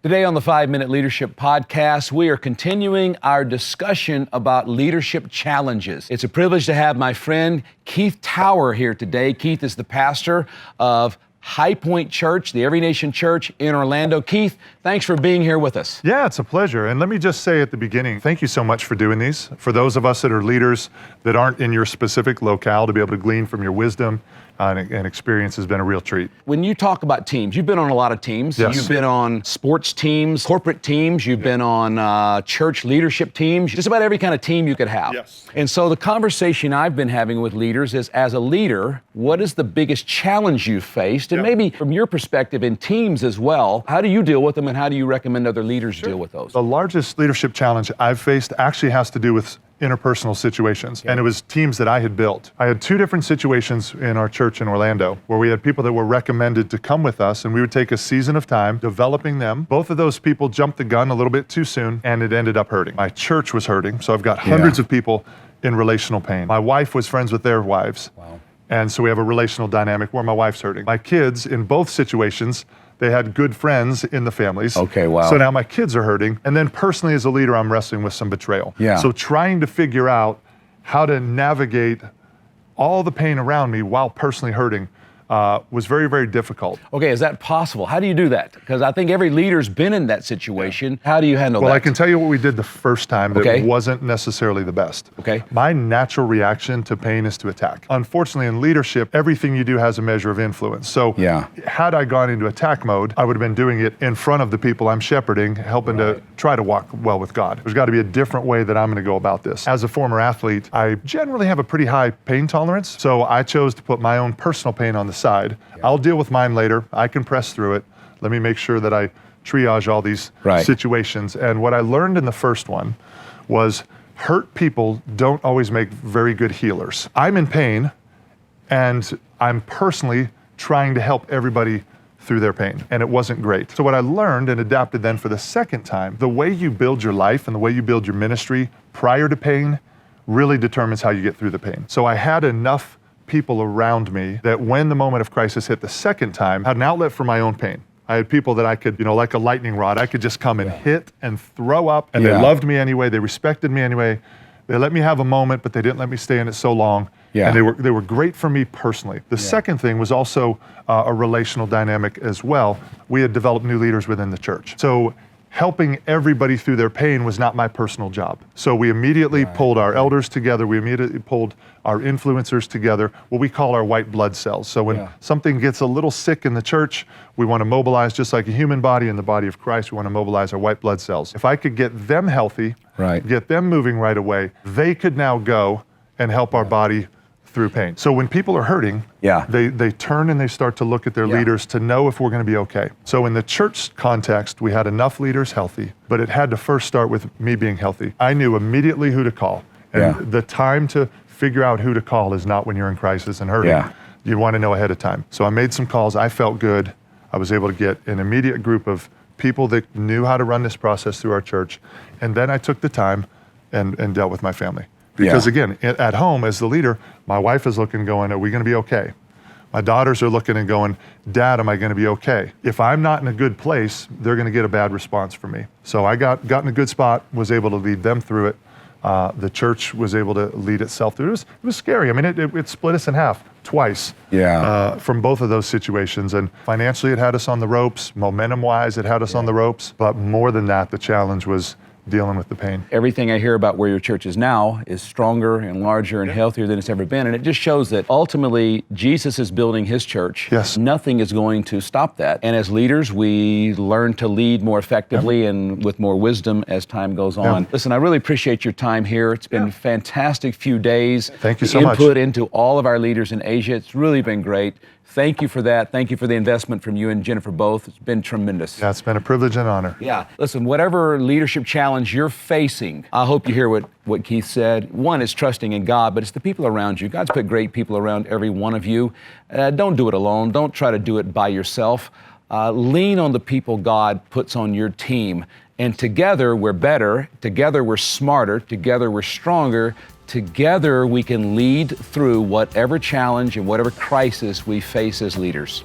Today on the 5-Minute Leadership Podcast, we are continuing our discussion about leadership challenges. It's a privilege to have my friend Keith Tower here today. Keith is the pastor of High Point Church, the Every Nation Church in Orlando. Keith, thanks for being here with us. Yeah, it's a pleasure. And let me just say at the beginning, thank you so much for doing these. For those of us that are leaders that aren't in your specific locale, to be able to glean from your wisdom and experience has been a real treat. When you talk about teams, you've been on a lot of teams. Yes. You've been on sports teams, corporate teams. You've been on church leadership teams, just about every kind of team you could have. Yes. And so the conversation I've been having with leaders is, as a leader, what is the biggest challenge you've faced? And maybe from your perspective in teams as well, how do you deal with them and how do you recommend other leaders deal with those? The largest leadership challenge I've faced actually has to do with interpersonal situations. And it was teams that I had built. I had two different situations in our church in Orlando where we had people that were recommended to come with us, and we would take a season of time developing them. Both of those people jumped the gun a little bit too soon, and it ended up hurting. My church was hurting, so I've got hundreds of people in relational pain. My wife was friends with their wives. Wow. And so we have a relational dynamic where my wife's hurting. My kids, in both situations, they had good friends in the families. Okay, wow. So now my kids are hurting. And then personally as a leader, I'm wrestling with some betrayal. Yeah. So trying to figure out how to navigate all the pain around me while personally hurting was very, very difficult. Okay, is that possible? How do you do that? Because I think every leader's been in that situation. How do you handle that? Well, I can tell you what we did the first time that Okay. wasn't necessarily the best. Okay. My natural reaction to pain is to attack. Unfortunately, in leadership, everything you do has a measure of influence. So had I gone into attack mode, I would have been doing it in front of the people I'm shepherding, helping to try to walk well with God. There's got to be a different way that I'm going to go about this. As a former athlete, I generally have a pretty high pain tolerance, so I chose to put my own personal pain on the side. I'll deal with mine later. I can press through it. Let me make sure that I triage all these situations. And what I learned in the first one was hurt people don't always make very good healers. I'm in pain, and I'm personally trying to help everybody through their pain, and it wasn't great. So what I learned and adapted then for the second time, the way you build your life and the way you build your ministry prior to pain really determines how you get through the pain. So I had enough people around me that when the moment of crisis hit the second time, I had an outlet for my own pain. I had people that I could, like a lightning rod, I could just come and hit and throw up, and they loved me anyway, they respected me anyway. They let me have a moment, but they didn't let me stay in it so long. And they were great for me personally. The second thing was also a relational dynamic as well. We had developed new leaders within the church. So helping everybody through their pain was not my personal job. So we immediately pulled our elders together. We immediately pulled our influencers together, what we call our white blood cells. So when something gets a little sick in the church, we want to mobilize, just like a human body in the body of Christ, we want to mobilize our white blood cells. If I could get them healthy, get them moving right away, they could now go and help our body through pain. So when people are hurting, they turn and they start to look at their leaders to know if we're going to be okay. So in the church context, we had enough leaders healthy, but it had to first start with me being healthy. I knew immediately who to call. And the time to figure out who to call is not when you're in crisis and hurting. You want to know ahead of time. So I made some calls. I felt good. I was able to get an immediate group of people that knew how to run this process through our church. And then I took the time and dealt with my family. Because again, at home as the leader, my wife is looking going, are we going to be okay? My daughters are looking and going, Dad, am I going to be okay? If I'm not in a good place, they're going to get a bad response from me. So I got in a good spot, was able to lead them through it. The church was able to lead itself through it. It was scary. I mean, it split us in half twice from both of those situations. And financially, it had us on the ropes. Momentum-wise, it had us on the ropes. But more than that, the challenge was dealing with the pain. Everything I hear about where your church is now is stronger and larger and healthier than it's ever been. And it just shows that ultimately Jesus is building his church. Nothing is going to stop that. And as leaders, we learn to lead more effectively and with more wisdom as time goes on. Listen, I really appreciate your time here. It's been a fantastic few days. Thank you so much. Input into all of our leaders in Asia. It's really been great. Thank you for that. Thank you for the investment from you and Jennifer both. It's been tremendous. Yeah, it's been a privilege and honor. Listen, whatever leadership challenge you're facing, I hope you hear what Keith said. One is trusting in God, but it's the people around you. God's put great people around every one of you. Don't do it alone. Don't try to do it by yourself. Lean on the people God puts on your team. And together we're better. Together we're smarter. Together we're stronger. Together we can lead through whatever challenge and whatever crisis we face as leaders.